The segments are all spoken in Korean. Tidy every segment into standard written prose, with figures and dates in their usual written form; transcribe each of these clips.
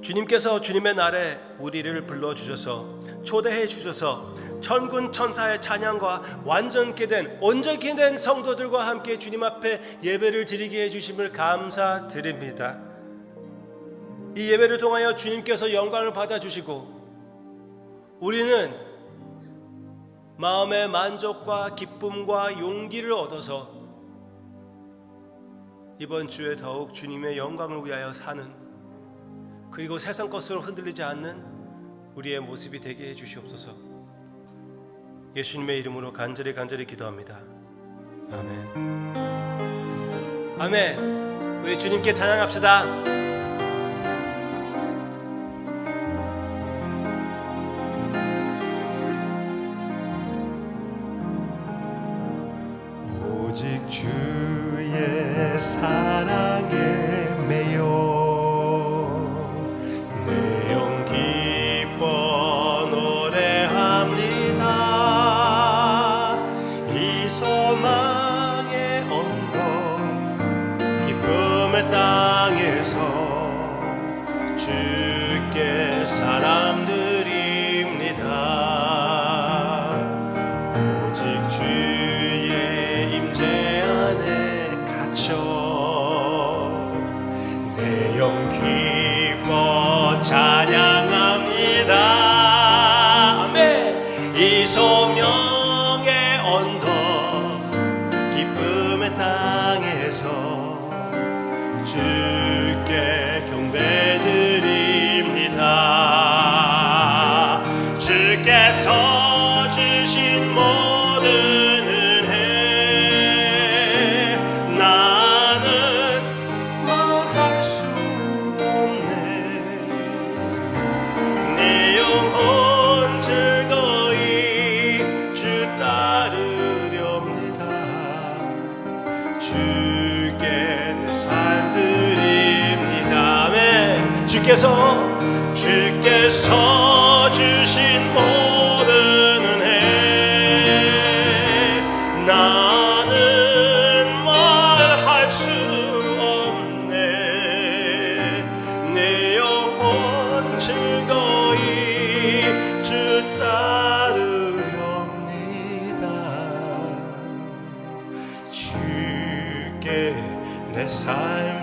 주님께서 주님의 날에 우리를 불러주셔서 초대해 주셔서 천군 천사의 찬양과 완전케 된 온전케 된 성도들과 함께 주님 앞에 예배를 드리게 해주심을 감사드립니다. 이 예배를 통하여 주님께서 영광을 받아주시고 우리는 마음의 만족과 기쁨과 용기를 얻어서 이번 주에 더욱 주님의 영광을 위하여 사는, 그리고 세상 것으로 흔들리지 않는 우리의 모습이 되게 해주시옵소서. 예수님의 이름으로 간절히 기도합니다. 아멘. 아멘. 우리 주님께 찬양합시다. 오직 주의 사랑에 매여 내 영 기뻐 노래합니다. 이 소망의 언덕 기쁨의 땅에서 주께 사람 드립니다. 오직 주의 임재 안에 갇혀 내 영 기뻐 찬양합니다. 아멘. 이 소명의 언덕 기쁨의 땅에서 주께 경배드립니다. 주께서 주신 모든 은혜 나는 말할 수 없네. 내 영혼 즐거이 주 따르렵니다. 주께 내 삶 드립니다. 아멘. 주께서 주신 모든 은혜 나는 말할 수 없네. 내 영혼 즐거이 주 따르렵니다. 주께 내 삶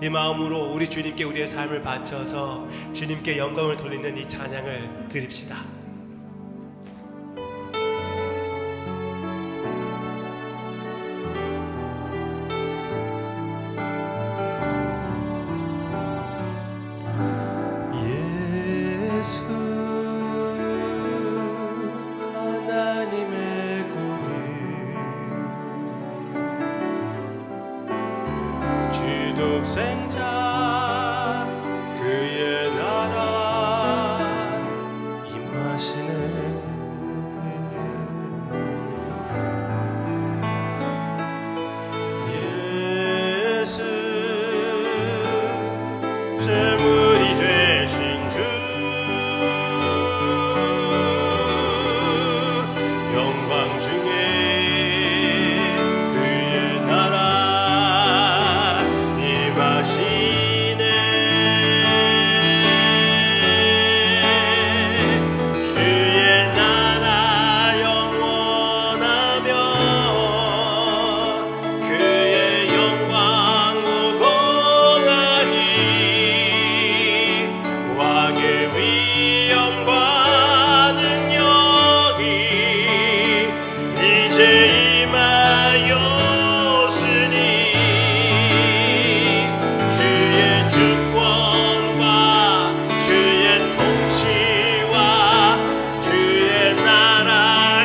이 마음으로 우리 주님께 우리의 삶을 바쳐서 주님께 영광을 돌리는 이 찬양을 드립시다. 예수 하나님의 공의 주독생자 그의 나라 임하시네. 예수 제물이 되신 주 영광 중에 그의 나라 임하시네. 주의 나라 영원하며 그의 영광 무궁하니 왕의 위엄과 능력이 이제 임하였으니 주의 주권과 주의 통치와 주의 나라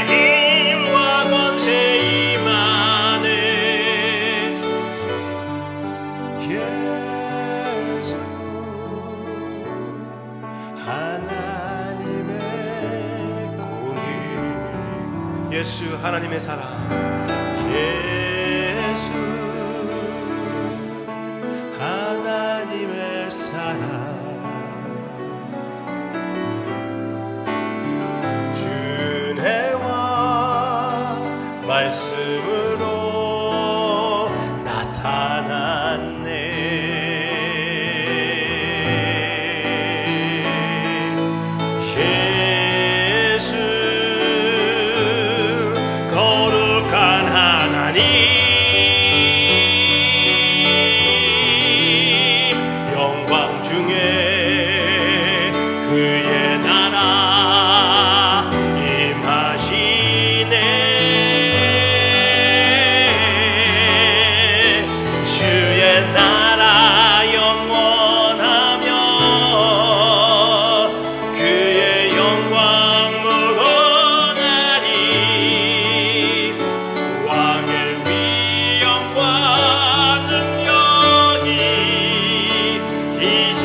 힘과 권세 임하네. 예수 하나님의 공의 예수 하나님의 사랑, 예수 하나님의 사랑 주내와 말씀으로 영광 중에 그의 나라 임하시네. 주의 나라 영원하며 그의 영광 무궁하리. 왕의 위엄과 능력이 이제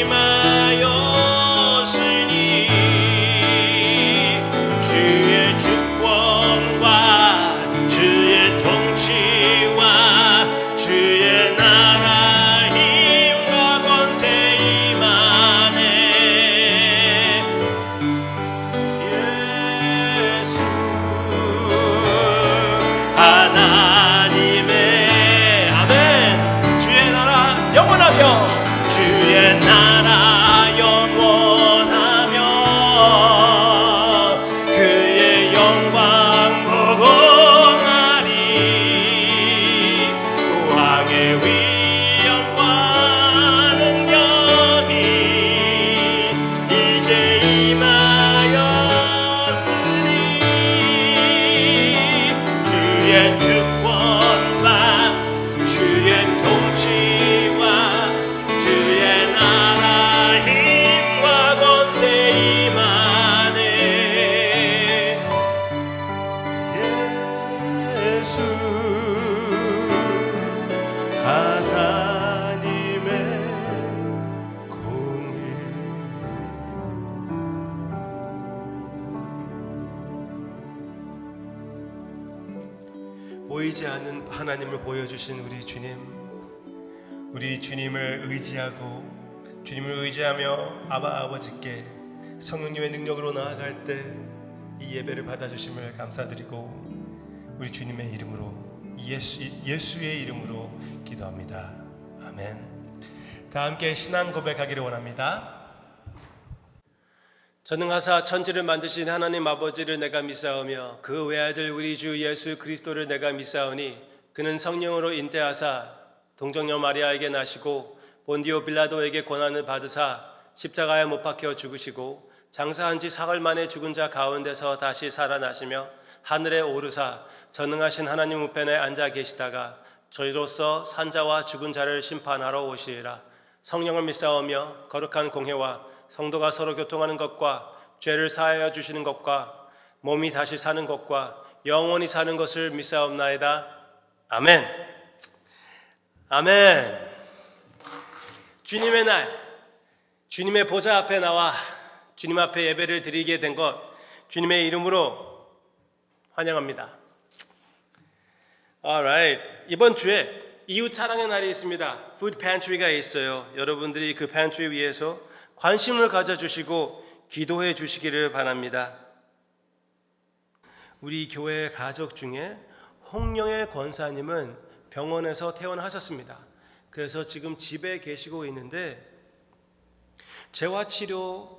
임하였으니 주의 주권과 주의 통치와 주의 나라 힘과 권세 임하네. 예수 하나님의 아멘. 주의 나라 영원하며 주의 나라 영원하며 그의 영광 무궁하리. 왕의 위엄과 능력이 이제 임하였으니 주의 주권과 주의 통치와 주의 나라 힘과 권세 임하네. 예수 하나님의 공의. 보이지 않는 하나님을 보여주신 우리 주님을 의지하고 주님을 의지하며 아버지께 성령님의 능력으로 나아갈 때 이 예배를 받아주심을 감사드리고 우리 주님의 이름으로 예수의 이름으로 기도합니다. 아멘. 다 함께 신앙 고백하기를 원합니다. 전능하사 천지를 만드신 하나님 아버지를 내가 믿사오며 그 외아들 우리 주 예수 그리스도를 내가 믿사오니 그는 성령으로 인태하사 동정녀 마리아에게 나시고 본디오 빌라도에게 고난을 받으사 십자가에 못 박혀 죽으시고 장사한 지 사흘 만에 죽은 자 가운데서 다시 살아나시며 하늘에 오르사 전능하신 하나님 우편에 앉아 계시다가 저희로서 산자와 죽은 자를 심판하러 오시리라. 성령을 믿사오며 거룩한 공회와 성도가 서로 교통하는 것과 죄를 사하여 주시는 것과 몸이 다시 사는 것과 영원히 사는 것을 믿사옵나이다. 아멘. 아멘. 주님의 날, 주님의 보좌 앞에 나와 주님 앞에 예배를 드리게 된 것 주님의 이름으로 환영합니다. Alright. 이번 주에 이웃 사랑의 날이 있습니다. 푸드 팬트리가 있어요. 여러분들이 그 팬트리 위해서 관심을 가져주시고 기도해 주시기를 바랍니다. 우리 교회 가족 중에 홍영애 권사님은 병원에서 퇴원하셨습니다. 그래서 지금 집에 계시고 있는데 재활치료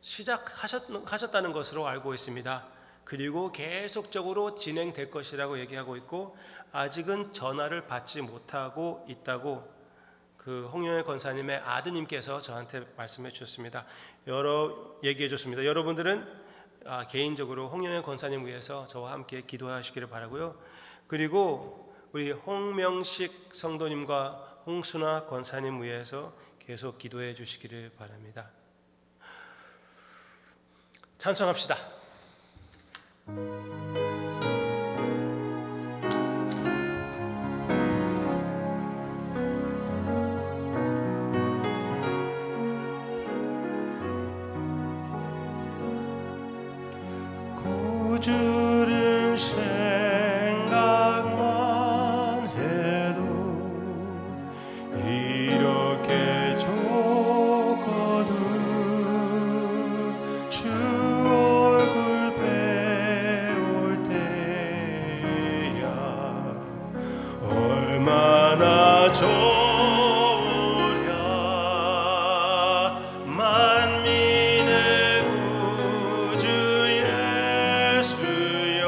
시작하셨다는 것으로 알고 있습니다. 그리고 계속적으로 진행될 것이라고 얘기하고 있고 아직은 전화를 받지 못하고 있다고 그 홍영애 권사님의 아드님께서 저한테 말씀해 주셨습니다. 얘기해 줬습니다. 여러분들은 개인적으로 홍영애 권사님 위해서 저와 함께 기도하시기를 바라고요. 그리고 우리 홍명식 성도님과 홍순아 권사님 위해서 계속 기도해 주시기를 바랍니다. 찬송합시다. 구주를 생각만 해도 이렇게 좋거든. 주 얼굴 배울 때야 얼마나 좋으랴. 만민의 구주 예수여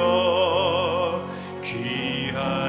귀한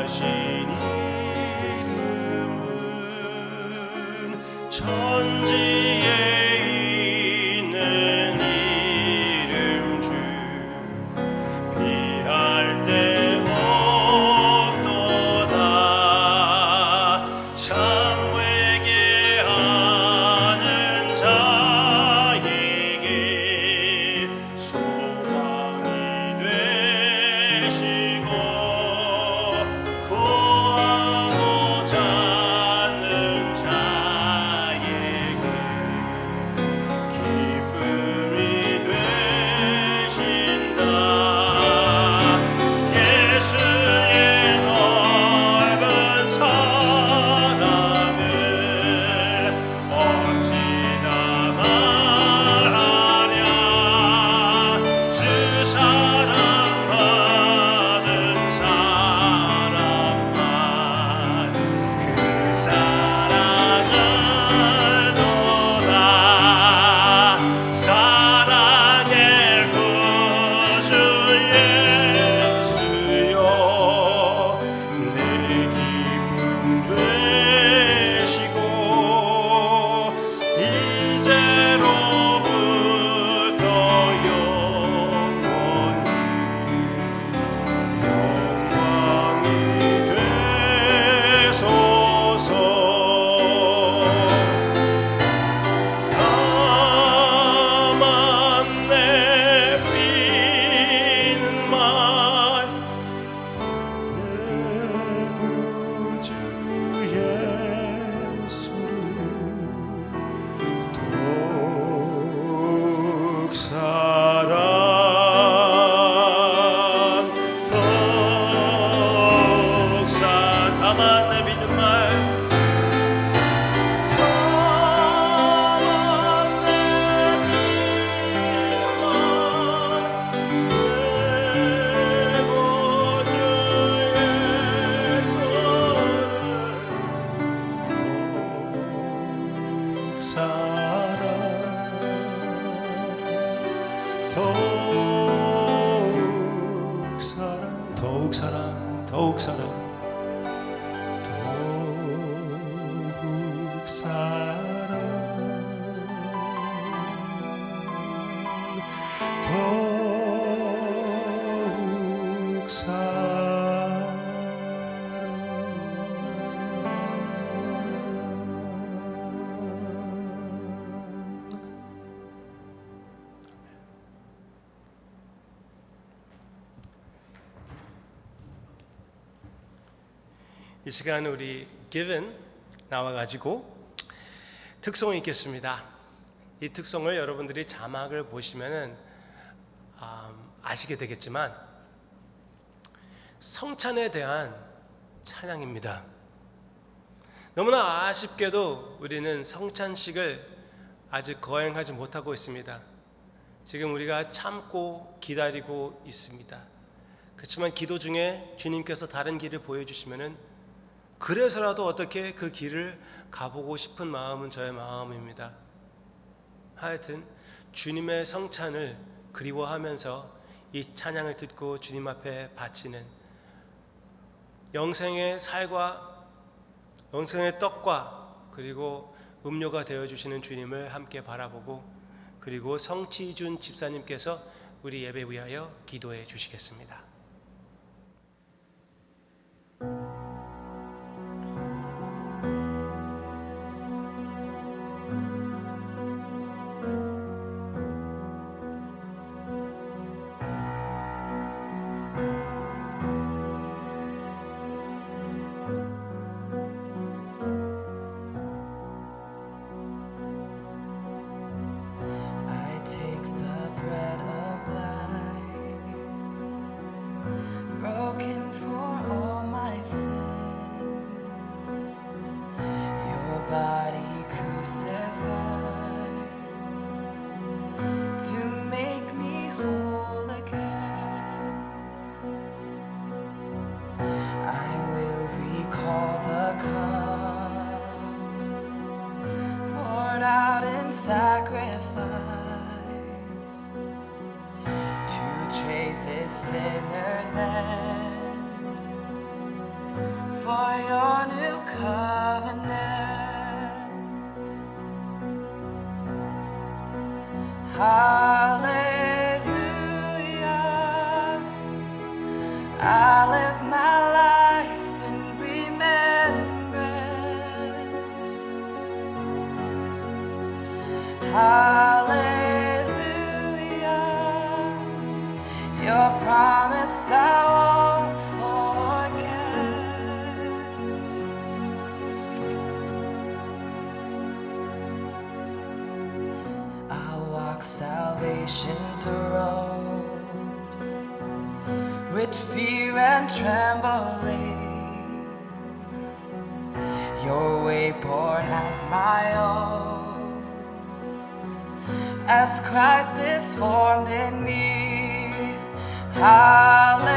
더욱 사랑, 더욱 사랑, 더욱 사랑, 더욱 사랑. 이 시간 우리 given 나와가지고 특송이 있겠습니다. 이 특송을 여러분들이 자막을 보시면은 아시게 되겠지만 성찬에 대한 찬양입니다. 너무나 아쉽게도 우리는 성찬식을 아직 거행하지 못하고 있습니다. 지금 우리가 참고 기다리고 있습니다. 그렇지만 기도 중에 주님께서 다른 길을 보여주시면은 그래서라도 어떻게 그 길을 가보고 싶은 마음은 저의 마음입니다. 하여튼 주님의 성찬을 그리워하면서 이 찬양을 듣고 주님 앞에 바치는 영생의 살과 영생의 떡과 그리고 음료가 되어주시는 주님을 함께 바라보고, 그리고 성치준 집사님께서 우리 예배 위하여 기도해 주시겠습니다. I take the bread of life, broken for all my sin, your body crucified to make me whole again. I will recall the cup poured out in sacrifice to trade this sinner's end for your new covenant. Hallelujah, I live my life in remembrance. Hallelujah, your promise I won't forget. I'll walk salvation's road with fear and trembling, your way born as my own, as Christ is formed in me. Hallelujah,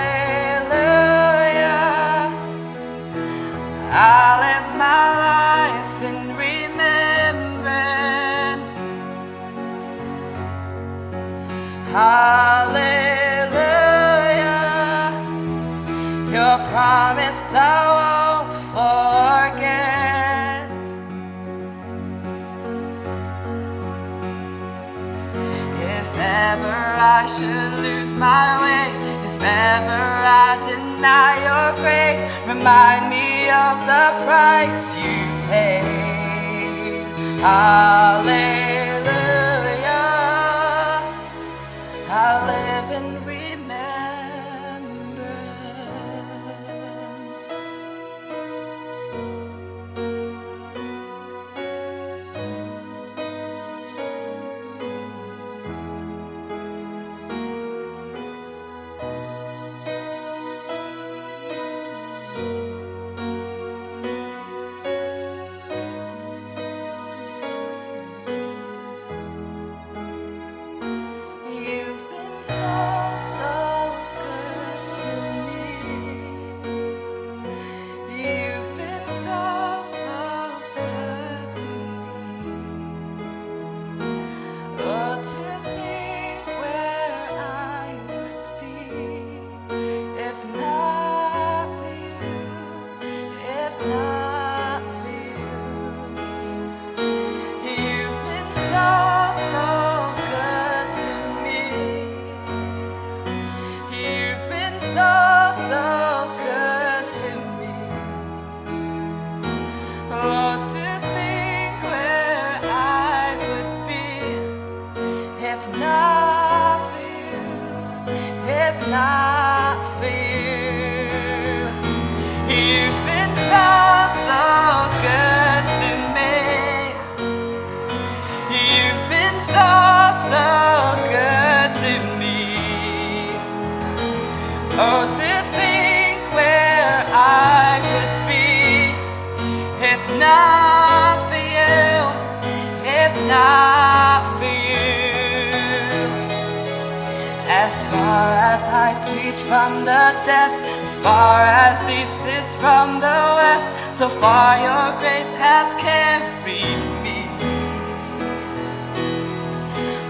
I live my life in remembrance. Hallelujah, your promise I won't forget. If ever I should lose my way, if ever I deny your grace, remind me of the price you paid. Hallelujah, I live in remembrance. You've been lights reach from the depths, as far as east is from the west. So far your grace has carried me,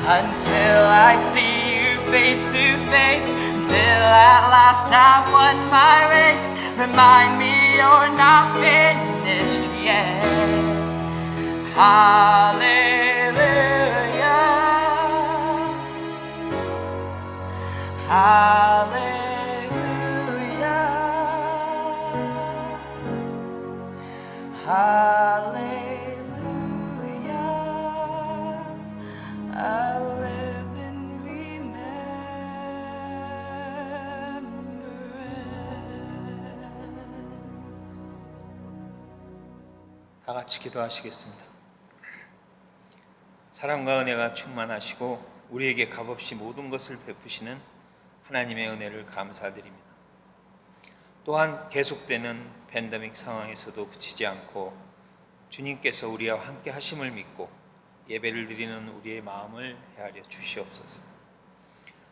until I see you face to face, until at last I've won my race. Remind me you're not finished yet. Hallelujah, hallelujah, hallelujah. I live in remembrance. 다 같이 기도하시겠습니다. 사랑과 은혜가 충만하시고 우리에게 값없이 모든 것을 베푸시는 하나님의 은혜를 감사드립니다. 또한 계속되는 팬데믹 상황에서도 그치지 않고 주님께서 우리와 함께 하심을 믿고 예배를 드리는 우리의 마음을 헤아려 주시옵소서.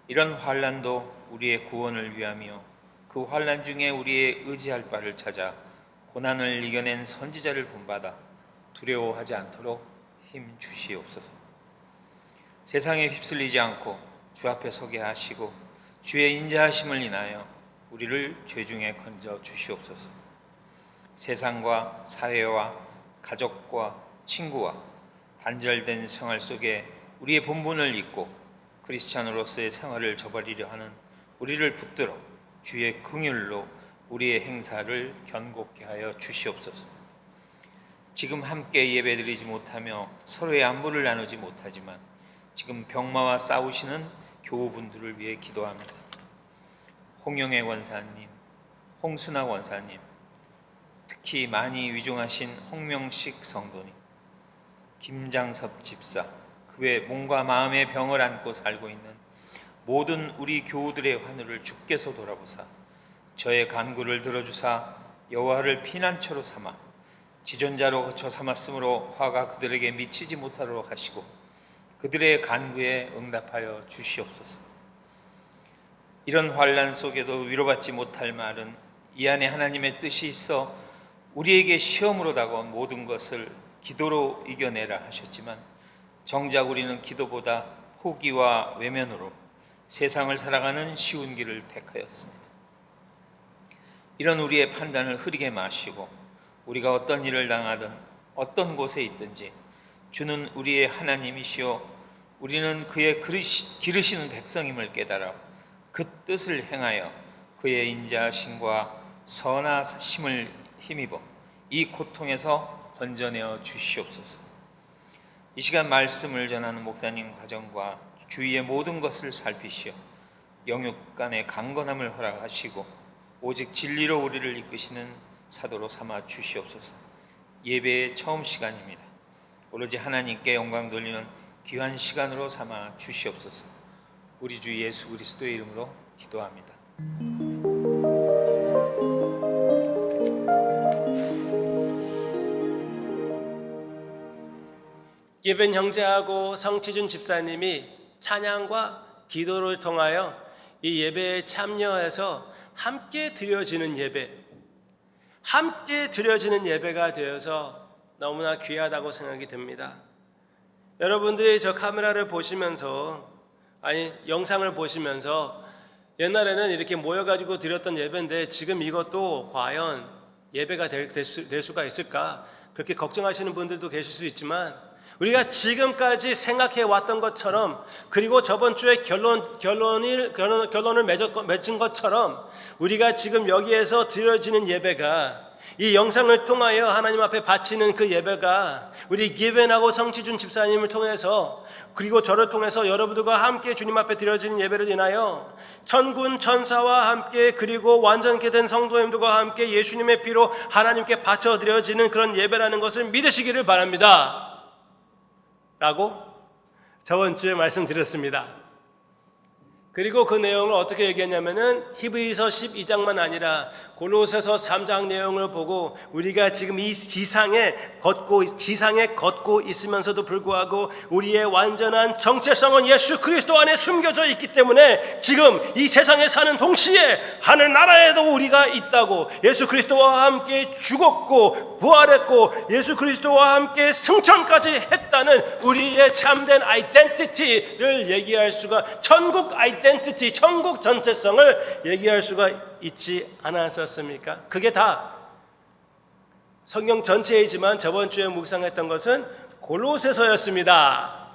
이런 환난도 우리의 구원을 위하며 그 환난 중에 우리의 의지할 바를 찾아 고난을 이겨낸 선지자를 본받아 두려워하지 않도록 힘 주시옵소서. 세상에 휩쓸리지 않고 주 앞에 서게 하시고 주의 인자하심을 인하여 우리를 죄 중에 건져 주시옵소서. 세상과 사회와 가족과 친구와 단절된 생활 속에 우리의 본분을 잊고 크리스찬으로서의 생활을 저버리려 하는 우리를 붙들어 주의 긍휼로 우리의 행사를 견고케 하여 주시옵소서. 지금 함께 예배드리지 못하며 서로의 안부를 나누지 못하지만 지금 병마와 싸우시는 교우분들을 위해 기도합니다. 홍영애 권사님, 홍순아 권사님, 특히 많이 위중하신 홍명식 성도님, 김장섭 집사, 그 외 몸과 마음의 병을 안고 살고 있는 모든 우리 교우들의 환우를 주께서 돌아보사 저의 간구를 들어주사 여호와를 피난처로 삼아 지존자로 거쳐 삼았으므로 화가 그들에게 미치지 못하도록 하시고 그들의 간구에 응답하여 주시옵소서. 이런 환난 속에도 위로받지 못할 말은 이 안에 하나님의 뜻이 있어 우리에게 시험으로 다가온 모든 것을 기도로 이겨내라 하셨지만 정작 우리는 기도보다 포기와 외면으로 세상을 살아가는 쉬운 길을 택하였습니다. 이런 우리의 판단을 흐리게 마시고 우리가 어떤 일을 당하든 어떤 곳에 있든지 주는 우리의 하나님이시오 우리는 그의 기르시는 백성임을 깨달아 그 뜻을 행하여 그의 인자하심과 선하심을 힘입어 이 고통에서 건져내어 주시옵소서. 이 시간 말씀을 전하는 목사님 가정과 주위의 모든 것을 살피시어 영육 간의 강건함을 허락하시고 오직 진리로 우리를 이끄시는 사도로 삼아 주시옵소서. 예배의 처음 시간입니다. 오로지 하나님께 영광 돌리는 귀한 시간으로 삼아 주시옵소서. 우리 주 예수 그리스도의 이름으로 기도합니다. 기ven 형제하고 성치준 집사님이 찬양과 기도를 통하여 이 예배에 참여해서 함께 드려지는 예배, 함께 드려지는 예배가 되어서 너무나 귀하다고 생각이 듭니다. 여러분들이 저 카메라를 보시면서 영상을 보시면서 옛날에는 이렇게 모여가지고 드렸던 예배인데 지금 이것도 과연 예배가 될 수가 있을까? 그렇게 걱정하시는 분들도 계실 수 있지만 우리가 지금까지 생각해 왔던 것처럼 그리고 저번 주에 결론을 맺은 것처럼 우리가 지금 여기에서 드려지는 예배가 이 영상을 통하여 하나님 앞에 바치는 그 예배가 우리 기ven하고 성치준 집사님을 통해서 그리고 저를 통해서 여러분들과 함께 주님 앞에 드려지는 예배를 인하여 천군 천사와 함께 그리고 완전케 된 성도님들과 함께 예수님의 피로 하나님께 바쳐 드려지는 그런 예배라는 것을 믿으시기를 바랍니다 라고 저번 주에 말씀드렸습니다. 그리고 그 내용을 어떻게 얘기했냐면은 히브리서 12장만 아니라 골로새서 3장 내용을 보고 우리가 지금 이 지상에 걷고 있으면서도 불구하고 우리의 완전한 정체성은 예수 그리스도 안에 숨겨져 있기 때문에 지금 이 세상에 사는 동시에 하늘나라에도 우리가 있다고, 예수 그리스도와 함께 죽었고 부활했고 예수 그리스도와 함께 승천까지 했다는 우리의 참된 아이덴티티를 얘기할 수가, 천국 아이덴티티, 천국 전체성을 얘기할 수가 있지 않았었습니까? 그게 다 성경 전체이지만 저번 주에 묵상했던 것은 골로새서였습니다.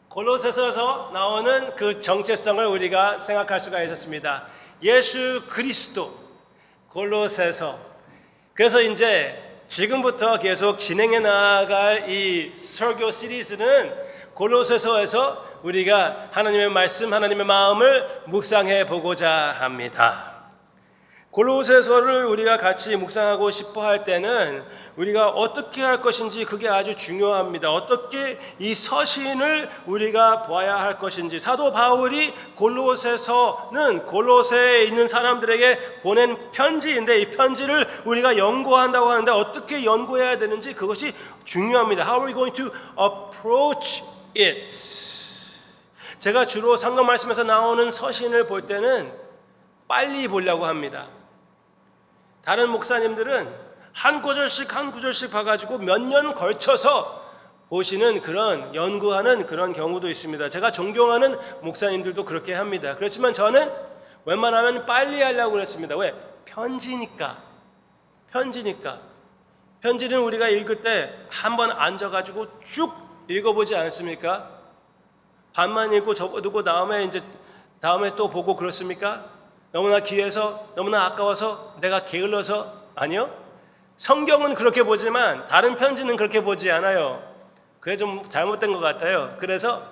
골로새서에서 나오는 그 정체성을 우리가 생각할 수가 있었습니다. 예수 그리스도, 골로새서. 그래서 이제 지금부터 계속 진행해 나갈 이 설교 시리즈는 골로새서에서 우리가 하나님의 말씀, 하나님의 마음을 묵상해 보고자 합니다. 골로새서를 우리가 같이 묵상하고 싶어 할 때는 우리가 어떻게 할 것인지 그게 아주 중요합니다. 어떻게 이 서신을 우리가 봐야 할 것인지. 사도 바울이 골로새서는 골로새에 있는 사람들에게 보낸 편지인데 이 편지를 우리가 연구한다고 하는데 어떻게 연구해야 되는지 그것이 중요합니다. How are we going to approach it? 제가 주로 성경 말씀에서 나오는 서신을 볼 때는 빨리 보려고 합니다. 다른 목사님들은 한 구절씩 한 구절씩 봐가지고 몇 년 걸쳐서 보시는 그런 연구하는 그런 경우도 있습니다. 제가 존경하는 목사님들도 그렇게 합니다. 그렇지만 저는 웬만하면 빨리 하려고 그랬습니다. 왜? 편지니까. 편지는 우리가 읽을 때 한번 앉아가지고 쭉 읽어보지 않습니까? 반만 읽고 접어두고 다음에 또 보고 그렇습니까? 너무나 귀해서, 너무나 아까워서, 내가 게을러서? 아니요. 성경은 그렇게 보지만 다른 편지는 그렇게 보지 않아요. 그게 좀 잘못된 것 같아요. 그래서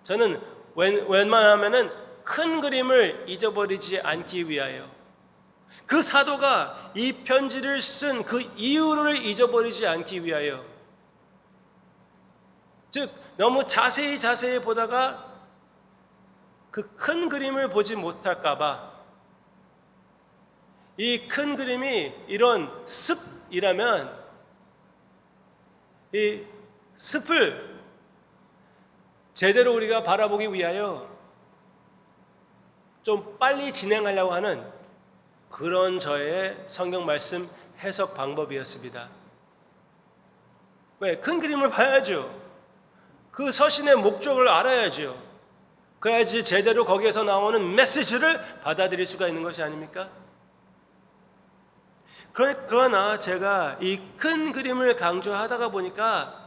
저는 웬만하면은 큰 그림을 잊어버리지 않기 위하여, 그 사도가 이 편지를 쓴 그 이유를 잊어버리지 않기 위하여, 즉 너무 자세히 보다가 그 큰 그림을 보지 못할까 봐, 이 큰 그림이 이런 습이라면 이 습을 제대로 우리가 바라보기 위하여 좀 빨리 진행하려고 하는 그런 저의 성경 말씀 해석 방법이었습니다. 왜? 큰 그림을 봐야죠. 그 서신의 목적을 알아야죠. 그래야지 제대로 거기에서 나오는 메시지를 받아들일 수가 있는 것이 아닙니까? 그러나 제가 이 큰 그림을 강조하다가 보니까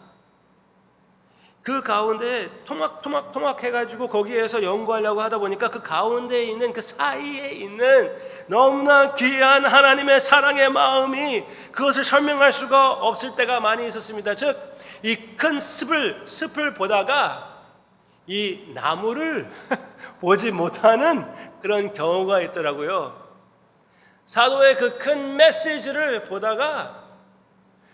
그 가운데 토막 해가지고 거기에서 연구하려고 하다 보니까 그 가운데 있는, 그 사이에 있는 너무나 귀한 하나님의 사랑의 마음이, 그것을 설명할 수가 없을 때가 많이 있었습니다. 즉 이 큰 습을 보다가 이 나무를 보지 못하는 그런 경우가 있더라고요. 사도의 그 큰 메시지를 보다가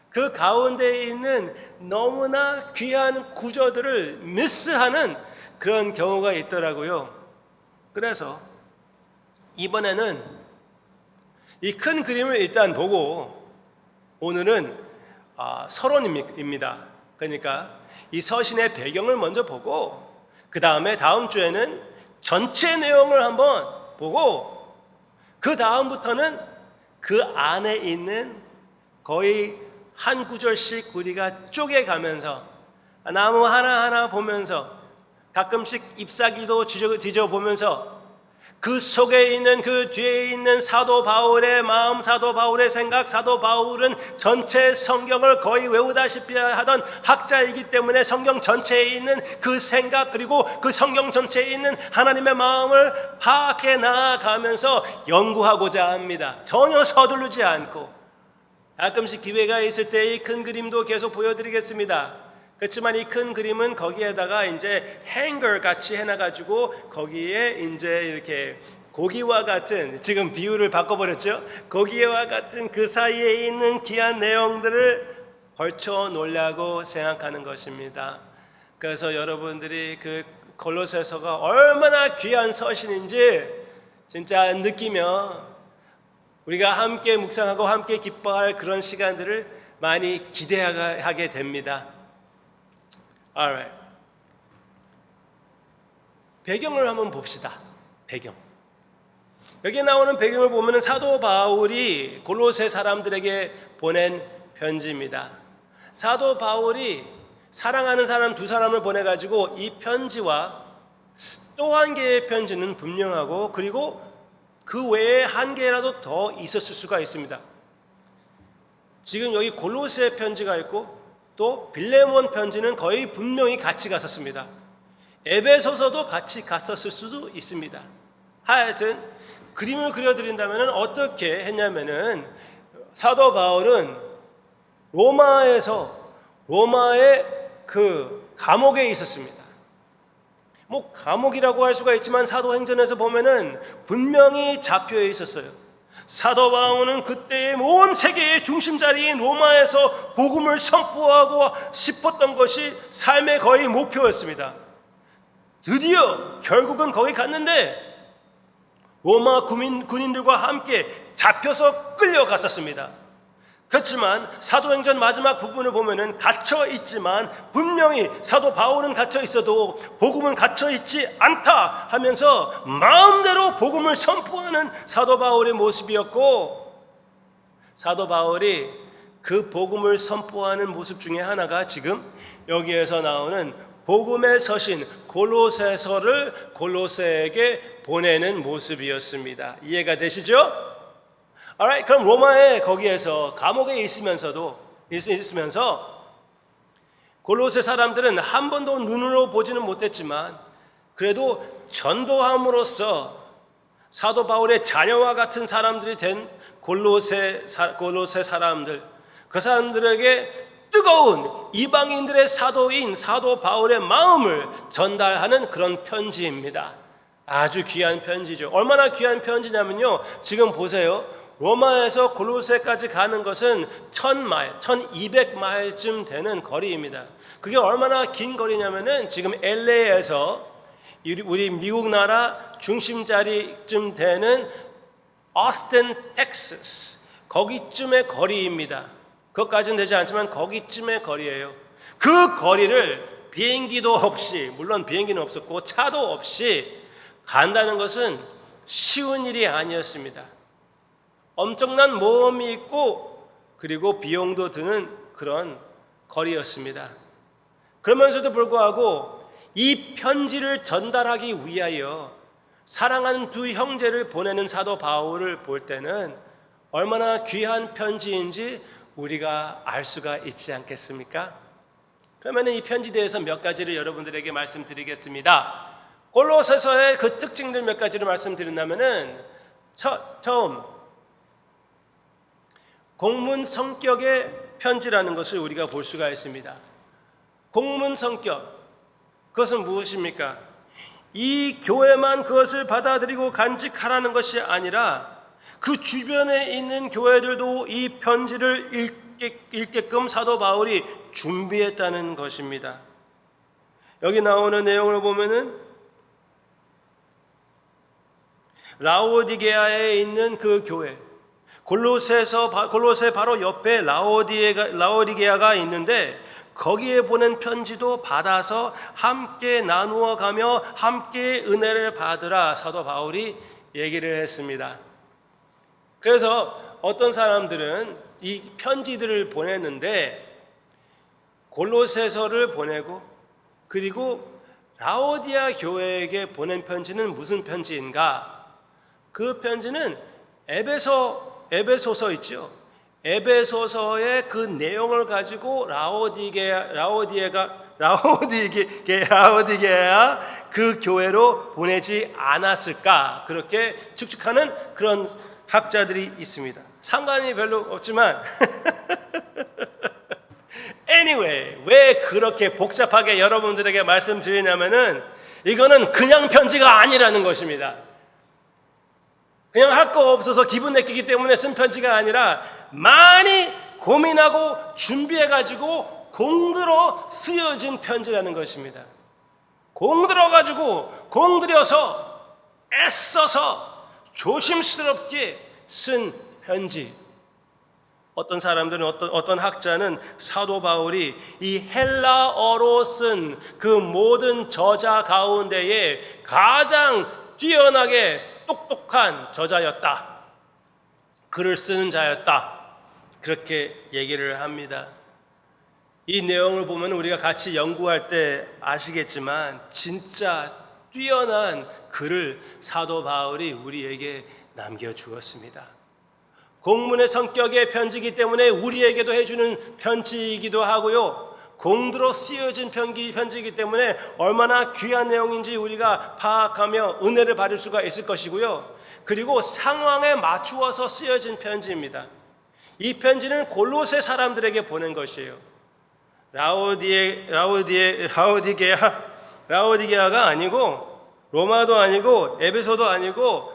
그 가운데 있는 너무나 귀한 구조들을 미스하는 그런 경우가 있더라고요. 그래서 이번에는 이 큰 그림을 일단 보고, 오늘은 서론입니다. 그러니까 이 서신의 배경을 먼저 보고, 그 다음에 다음 주에는 전체 내용을 한번 보고, 그 다음부터는 그 안에 있는 거의 한 구절씩 우리가 쪼개가면서 나무 하나하나 보면서 가끔씩 잎사귀도 뒤져보면서 그 속에 있는, 그 뒤에 있는 사도 바울의 마음, 사도 바울의 생각, 사도 바울은 전체 성경을 거의 외우다시피 하던 학자이기 때문에 성경 전체에 있는 그 생각, 그리고 그 성경 전체에 있는 하나님의 마음을 파악해 나아가면서 연구하고자 합니다. 전혀 서두르지 않고. 가끔씩 기회가 있을 때 이 큰 그림도 계속 보여드리겠습니다. 그렇지만 이 큰 그림은 거기에다가 이제 행거 같이 해놔가지고 거기에 이제 이렇게 고기와 같은, 지금 비유를 바꿔버렸죠. 고기와 같은 그 사이에 있는 귀한 내용들을 걸쳐 놓으려고 생각하는 것입니다. 그래서 여러분들이 그 골로새서가 얼마나 귀한 서신인지 진짜 느끼며 우리가 함께 묵상하고 함께 기뻐할 그런 시간들을 많이 기대하게 됩니다. Alright. 배경을 한번 봅시다. 배경. 여기 나오는 배경을 보면 사도 바울이 골로새 사람들에게 보낸 편지입니다. 사도 바울이 사랑하는 사람 두 사람을 보내가지고 이 편지와 또 한 개의 편지는 분명하고 그리고 그 외에 한 개라도 더 있었을 수가 있습니다. 지금 여기 골로새 편지가 있고 또 빌레몬 편지는 거의 분명히 같이 갔었습니다. 에베소서도 같이 갔었을 수도 있습니다. 하여튼 그림을 그려드린다면 어떻게 했냐면은 사도 바울은 로마의 그 감옥에 있었습니다. 뭐 감옥이라고 할 수가 있지만 사도행전에서 보면은 분명히 잡혀 있었어요. 사도 바울은 그때의 온 세계의 중심 자리인 로마에서 복음을 선포하고 싶었던 것이 삶의 거의 목표였습니다. 드디어 결국은 거기 갔는데 로마 군인들과 함께 잡혀서 끌려갔었습니다. 그렇지만 사도행전 마지막 부분을 보면은 갇혀 있지만 분명히 사도 바울은 갇혀 있어도 복음은 갇혀 있지 않다 하면서 마음대로 복음을 선포하는 사도 바울의 모습이었고, 사도 바울이 그 복음을 선포하는 모습 중에 하나가 지금 여기에서 나오는 복음의 서신 골로새서를 골로새에게 보내는 모습이었습니다. 이해가 되시죠? Alright, 그럼 로마에 거기에서 감옥에 있으면서 골로새 사람들은 한 번도 눈으로 보지는 못했지만 그래도 전도함으로써 사도 바울의 자녀와 같은 사람들이 된 골로새 사람들, 그 사람들에게 뜨거운 이방인들의 사도인 사도 바울의 마음을 전달하는 그런 편지입니다. 아주 귀한 편지죠. 얼마나 귀한 편지냐면요, 지금 보세요. 로마에서 골로새까지 가는 것은 1000마일, 1200마일쯤 되는 거리입니다. 그게 얼마나 긴 거리냐면은 지금 LA에서 우리 미국 나라 중심 자리쯤 되는 오스틴, 텍사스 거기쯤의 거리입니다. 그것까지는 되지 않지만 거기쯤의 거리예요. 그 거리를 비행기도 없이, 물론 비행기는 없었고 차도 없이 간다는 것은 쉬운 일이 아니었습니다. 엄청난 모험이 있고 그리고 비용도 드는 그런 거리였습니다. 그러면서도 불구하고 이 편지를 전달하기 위하여 사랑하는 두 형제를 보내는 사도 바울을 볼 때는 얼마나 귀한 편지인지 우리가 알 수가 있지 않겠습니까? 그러면 이 편지에 대해서 몇 가지를 여러분들에게 말씀드리겠습니다. 골로새서의 그 특징들 몇 가지를 말씀드린다면은 처음 공문 성격의 편지라는 것을 우리가 볼 수가 있습니다. 공문 성격, 그것은 무엇입니까? 이 교회만 그것을 받아들이고 간직하라는 것이 아니라 그 주변에 있는 교회들도 이 편지를 읽게끔 사도 바울이 준비했다는 것입니다. 여기 나오는 내용을 보면은 라오디게아에 있는 그 교회, 골로새 바로 옆에 라오디게아가 있는데 거기에 보낸 편지도 받아서 함께 나누어 가며 함께 은혜를 받으라 사도 바울이 얘기를 했습니다. 그래서 어떤 사람들은 이 편지들을 보냈는데 골로새서를 보내고 그리고 라오디아 교회에게 보낸 편지는 무슨 편지인가? 그 편지는 에베소서 있죠. 에베소서의 그 내용을 가지고 라오디게아 그 교회로 보내지 않았을까? 그렇게 추측하는 그런 학자들이 있습니다. 상관이 별로 없지만 anyway, 왜 그렇게 복잡하게 여러분들에게 말씀드리냐면은 이거는 그냥 편지가 아니라는 것입니다. 그냥 할 거 없어서 기분 내키기 때문에 쓴 편지가 아니라 많이 고민하고 준비해가지고 공들어 쓰여진 편지라는 것입니다. 공들여서 애써서 조심스럽게 쓴 편지. 어떤 사람들은 어떤 학자는 사도 바울이 이 헬라어로 쓴 그 모든 저자 가운데에 가장 뛰어나게 똑똑한 저자였다. 글을 쓰는 자였다. 그렇게 얘기를 합니다. 이 내용을 보면 우리가 같이 연구할 때 아시겠지만 진짜 뛰어난 글을 사도 바울이 우리에게 남겨주었습니다. 공문의 성격의 편지이기 때문에 우리에게도 해주는 편지이기도 하고요. 공들어 쓰여진 편지이기 때문에 얼마나 귀한 내용인지 우리가 파악하며 은혜를 받을 수가 있을 것이고요. 그리고 상황에 맞추어서 쓰여진 편지입니다. 이 편지는 골로새 사람들에게 보낸 것이에요. 라오디게아가 아니고 로마도 아니고 에베소도 아니고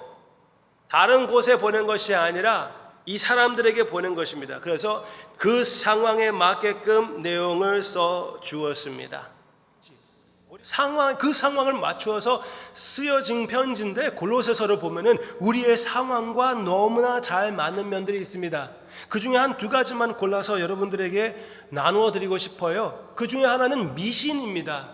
다른 곳에 보낸 것이 아니라 이 사람들에게 보낸 것입니다. 그래서 그 상황에 맞게끔 내용을 써 주었습니다. 그 상황을 맞추어서 쓰여진 편지인데 골로새서를 보면은 우리의 상황과 너무나 잘 맞는 면들이 있습니다. 그 중에 한 두 가지만 골라서 여러분들에게 나누어 드리고 싶어요. 그 중에 하나는 미신입니다.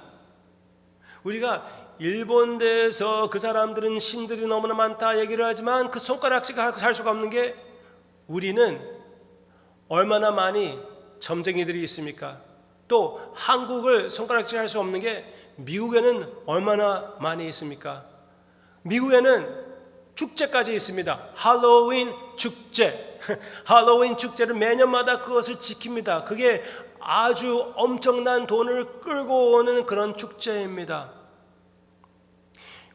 우리가 일본대에서 그 사람들은 신들이 너무나 많다 얘기를 하지만 그 손가락씩 할 수가 없는 게 우리는 얼마나 많이 점쟁이들이 있습니까? 또 한국을 손가락질 할 수 없는 게 미국에는 얼마나 많이 있습니까? 미국에는 축제까지 있습니다. 할로윈 축제. 할로윈 축제를 매년마다 그것을 지킵니다. 그게 아주 엄청난 돈을 끌고 오는 그런 축제입니다.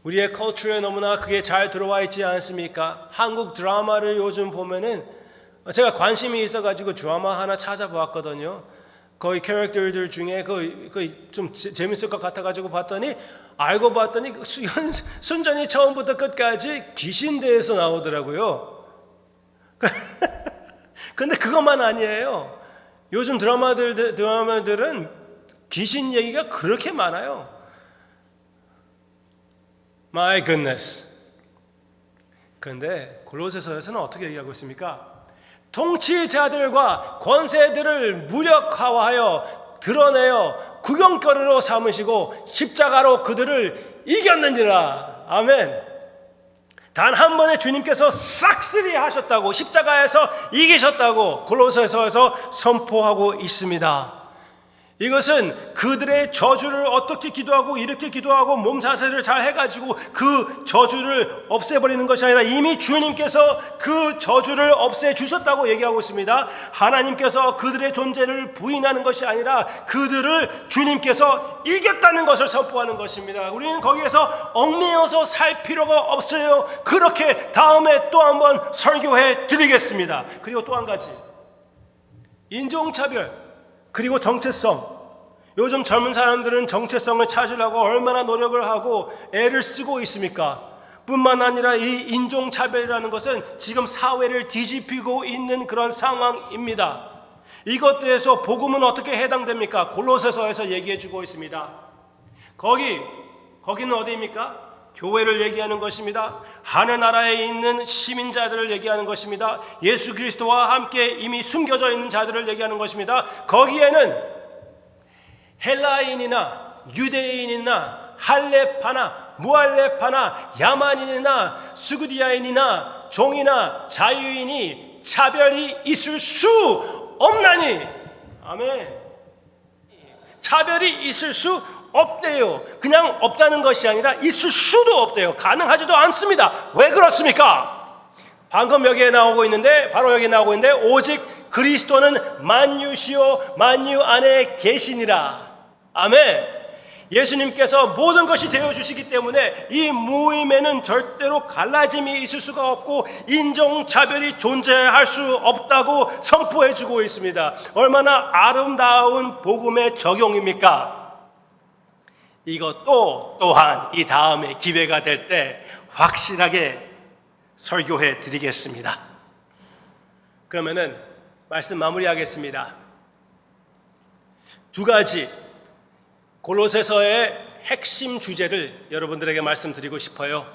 우리의 컬처에 너무나 그게 잘 들어와 있지 않습니까? 한국 드라마를 요즘 보면은 제가 관심이 있어가지고 드라마 하나 찾아보았거든요. 거의 캐릭터들 중에 좀 재밌을 것 같아가지고 봤더니 알고 봤더니 순전히 처음부터 끝까지 귀신대에서 나오더라고요. 근데 그것만 아니에요. 요즘 드라마들은 귀신 얘기가 그렇게 많아요. My goodness. 그런데 골로새서에서는 어떻게 얘기하고 있습니까? 통치자들과 권세들을 무력화하여 드러내어 구경거리로 삼으시고 십자가로 그들을 이겼느니라. 아멘. 단 한 번에 주님께서 싹쓸이 하셨다고, 십자가에서 이기셨다고 골로새서에서 선포하고 있습니다. 이것은 그들의 저주를 어떻게 기도하고 이렇게 기도하고 몸 자세를 잘 해가지고 그 저주를 없애버리는 것이 아니라 이미 주님께서 그 저주를 없애주셨다고 얘기하고 있습니다. 하나님께서 그들의 존재를 부인하는 것이 아니라 그들을 주님께서 이겼다는 것을 선포하는 것입니다. 우리는 거기에서 얽매여서 살 필요가 없어요. 그렇게 다음에 또 한번 설교해 드리겠습니다. 그리고 또 한 가지, 인종차별 그리고 정체성. 요즘 젊은 사람들은 정체성을 찾으려고 얼마나 노력을 하고 애를 쓰고 있습니까? 뿐만 아니라 이 인종차별이라는 것은 지금 사회를 뒤집히고 있는 그런 상황입니다. 이것 대해서 복음은 어떻게 해당됩니까? 골로새서에서 얘기해 주고 있습니다. 거기는 어디입니까? 교회를 얘기하는 것입니다. 하늘나라에 있는 시민자들을 얘기하는 것입니다. 예수 그리스도와 함께 이미 숨겨져 있는 자들을 얘기하는 것입니다. 거기에는 헬라인이나 유대인이나 할레파나 무할레파나 야만인이나 수구디아인이나 종이나 자유인이 차별이 있을 수 없나니. 아멘. 차별이 있을 수 없대요. 그냥 없다는 것이 아니라 있을 수도 없대요. 가능하지도 않습니다. 왜 그렇습니까? 방금 여기에 나오고 있는데, 바로 여기 나오고 있는데, 오직 그리스도는 만유시요 만유 안에 계시니라. 아멘. 예수님께서 모든 것이 되어주시기 때문에 이 모임에는 절대로 갈라짐이 있을 수가 없고 인종차별이 존재할 수 없다고 선포해주고 있습니다. 얼마나 아름다운 복음의 적용입니까? 이것도 또한 이 다음에 기회가 될 때 확실하게 설교해 드리겠습니다. 그러면은 말씀 마무리하겠습니다. 두 가지 골로새서의 핵심 주제를 여러분들에게 말씀드리고 싶어요.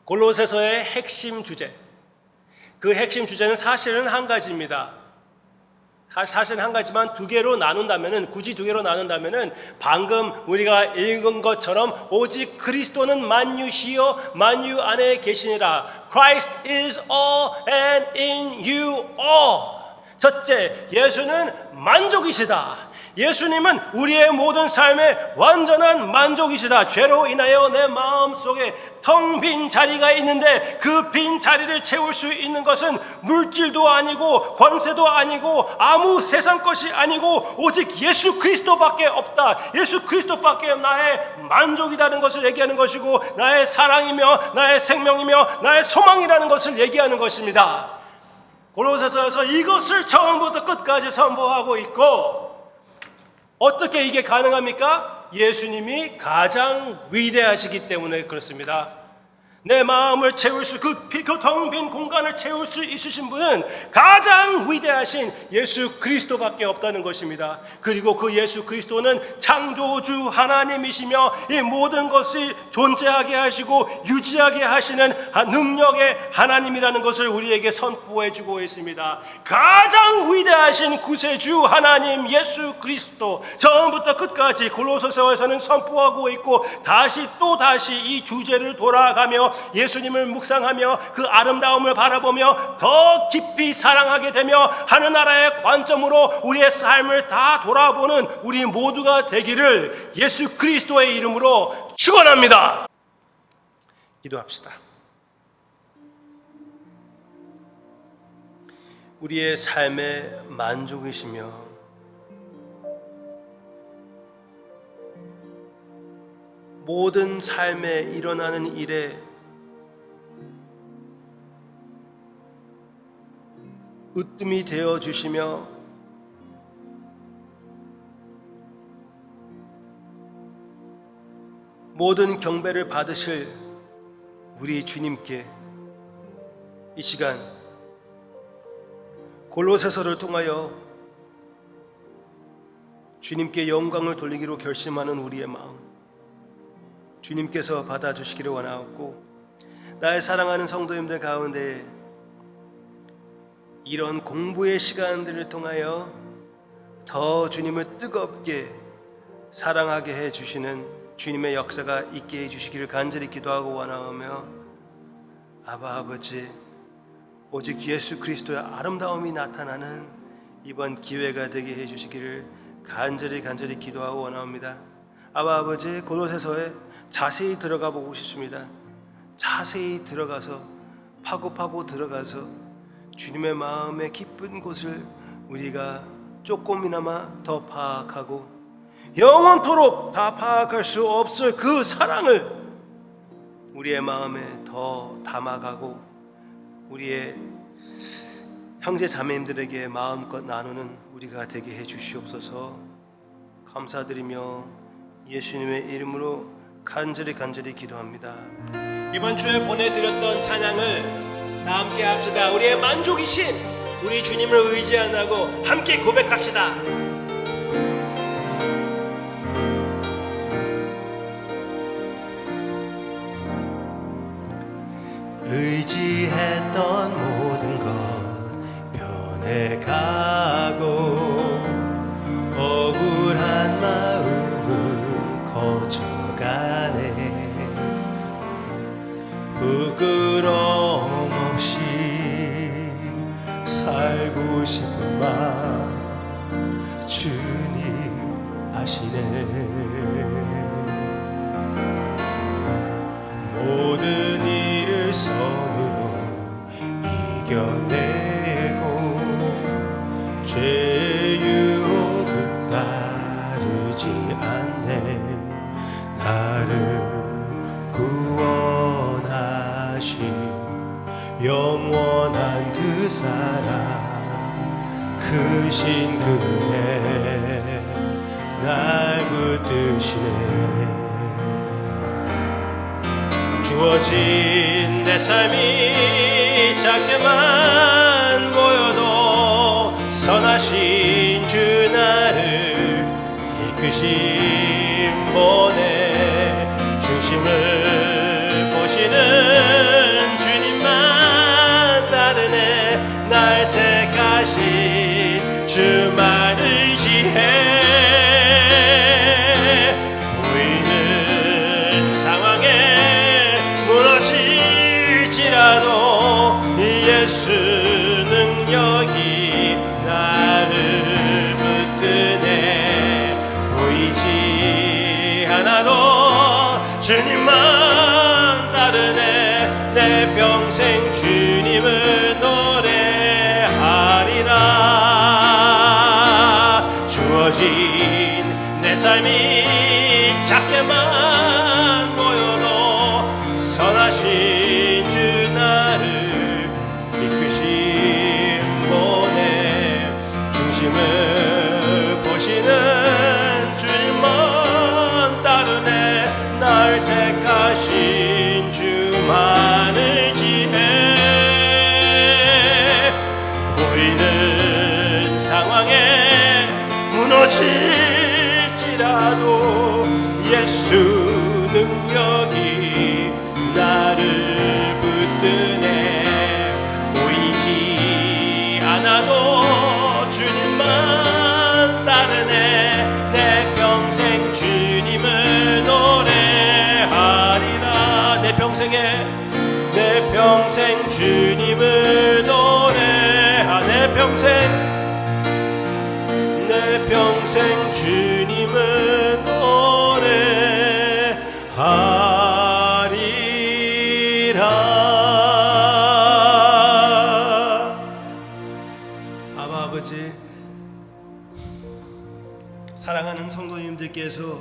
골로새서의 핵심 주제. 그 핵심 주제는 사실은 한 가지입니다. 사실은 한 가지만 두 개로 나눈다면은, 굳이 두 개로 나눈다면은, 방금 우리가 읽은 것처럼 오직 그리스도는 만유시여 만유 안에 계시니라. Christ is all and in you all. 첫째, 예수는 만족이시다. 예수님은 우리의 모든 삶의 완전한 만족이시다. 죄로 인하여 내 마음속에 텅 빈 자리가 있는데 그 빈 자리를 채울 수 있는 것은 물질도 아니고 권세도 아니고 아무 세상 것이 아니고 오직 예수 그리스도밖에 없다. 예수 그리스도밖에 나의 만족이라는 것을 얘기하는 것이고 나의 사랑이며 나의 생명이며 나의 소망이라는 것을 얘기하는 것입니다. 골로새서에서 이것을 처음부터 끝까지 선포하고 있고, 어떻게 이게 가능합니까? 예수님이 가장 위대하시기 때문에 그렇습니다. 내 마음을 채울 수, 그 텅 빈 공간을 채울 수 있으신 분은 가장 위대하신 예수 그리스도밖에 없다는 것입니다. 그리고 그 예수 그리스도는 창조주 하나님이시며 이 모든 것을 존재하게 하시고 유지하게 하시는 능력의 하나님이라는 것을 우리에게 선포해 주고 있습니다. 가장 위대하신 구세주 하나님 예수 그리스도, 처음부터 끝까지 골로새서에서는 선포하고 있고, 다시 또 다시 이 주제를 돌아가며 예수님을 묵상하며 그 아름다움을 바라보며 더 깊이 사랑하게 되며 하늘나라의 관점으로 우리의 삶을 다 돌아보는 우리 모두가 되기를 예수 그리스도의 이름으로 축원합니다. 기도합시다. 우리의 삶의 만족이시며 모든 삶에 일어나는 일에 으뜸이 되어 주시며 모든 경배를 받으실 우리 주님께 이 시간 골로새서를 통하여 주님께 영광을 돌리기로 결심하는 우리의 마음, 주님께서 받아주시기를 원하옵고, 나의 사랑하는 성도님들 가운데 이런 공부의 시간들을 통하여 더 주님을 뜨겁게 사랑하게 해주시는 주님의 역사가 있게 해주시기를 간절히 기도하고 원하오며, 아바 아버지, 오직 예수 그리스도의 아름다움이 나타나는 이번 기회가 되게 해주시기를 간절히 기도하고 원하옵니다. 아바 아버지, 골로새서에 자세히 들어가 보고 싶습니다. 자세히 들어가서 파고 들어가서 주님의 마음의 깊은 곳을 우리가 조금이나마 더 파악하고 영원토록 다 파악할 수 없을 그 사랑을 우리의 마음에 더 담아가고 우리의 형제 자매님들에게 마음껏 나누는 우리가 되게 해 주시옵소서. 감사드리며 예수님의 이름으로 간절히 기도합니다. 이번 주에 보내드렸던 찬양을 다 함께 합시다. 우리의 만족이신 우리 주님을 의지 안 하고 함께 고백합시다. 의지했던 모든 것 변해가고 억울한 마음을 거쳐가네. 부끄러움 없이 살고 싶은 마음 주님 아시네. 모든 일을 선으로 이겨내고 죄의 유혹을 따르지 않네. 나를 구원하신 영원한 그 사랑 크신 그네 날 붙드시네. 주어진 내 삶이 작게만 보여도 선하신 주 나를 이끄신 보내. 무너진 내 삶이 작게만 보여도 선하신 주 나를 이끄신 분의 중심을 보시는 주님만 따르네. 날 택하신 주만을 지혜 보이는 상황에 무너질지라도 예수 능력이 나를 붙드네. 보이지 않아도 주님만 따르네. 내 평생 주님을 노래하리라. 내 평생 주님을 노래하. 내 평생 주님을 노래하리라. 아바 아버지, 사랑하는 성도님들께서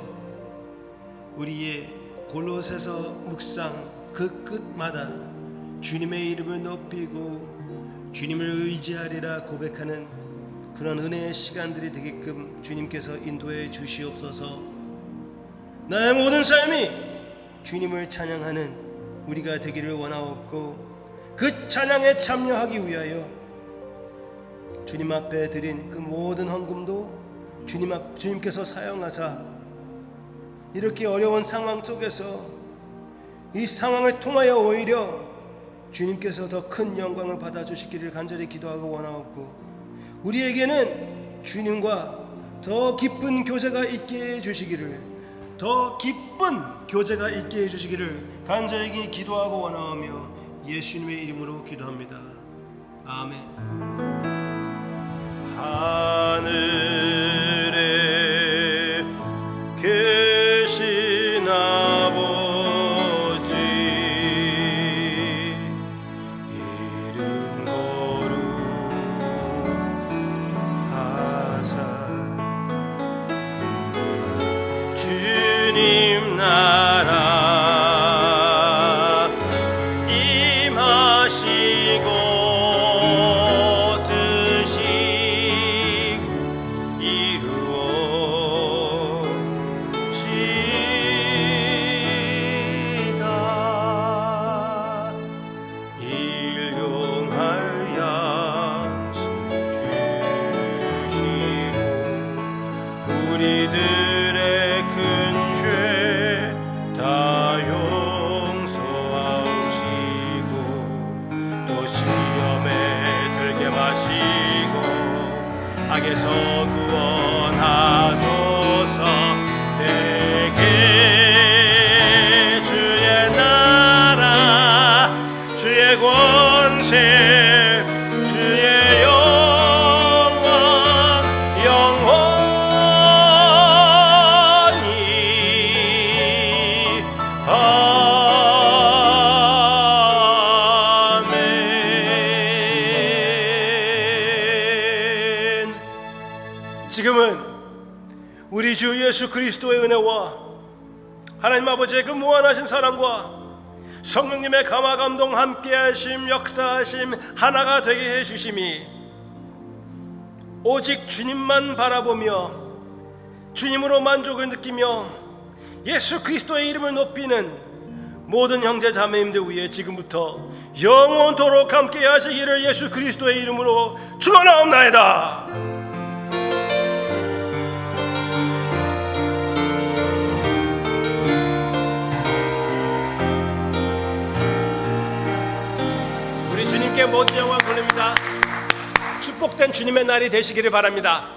우리의 골로새서 묵상 그 끝마다 주님의 이름을 높이고 주님을 의지하리라 고백하는 그런 은혜의 시간들이 되게끔 주님께서 인도해 주시옵소서. 나의 모든 삶이 주님을 찬양하는 우리가 되기를 원하옵고, 그 찬양에 참여하기 위하여 주님 앞에 드린 그 모든 헌금도 주님께서 사용하사 이렇게 어려운 상황 속에서 이 상황을 통하여 오히려 주님께서 더 큰 영광을 받아주시기를 간절히 기도하고 원하옵고, 우리에게는 주님과 더 깊은 교제가 있게 해주시기를, 더 기쁜 교제가 있게 해주시기를 간절히 기도하고 원하오며 예수님의 이름으로 기도합니다. 아멘. 하늘에 계신 아버지, 이름 거룩하사 주님 나라 임하시고 뜻이 이루어지다. 일용할 양식 주시고 우리들의 큰 죄 다 용서하시고 또 시험에 들게 마시고 악에서 구원하소서. 되게 주의 나라 주의 권세 주의 영원 영원히 아멘. 지금은 우리 주 예수 그리스도의 은혜와 하나님 아버지의 그 무한하신 사랑과 성령님의 감화 감동 함께하심 역사하심 하나가 되게 해주심이 오직 주님만 바라보며 주님으로 만족을 느끼며 예수 그리스도의 이름을 높이는 모든 형제 자매님들 위해 지금부터 영원토록 함께 하시기를 예수 그리스도의 이름으로 축원하옵나이다. 우리 주님께 모든 영광 돌립니다. 축복된 주님의 날이 되시기를 바랍니다.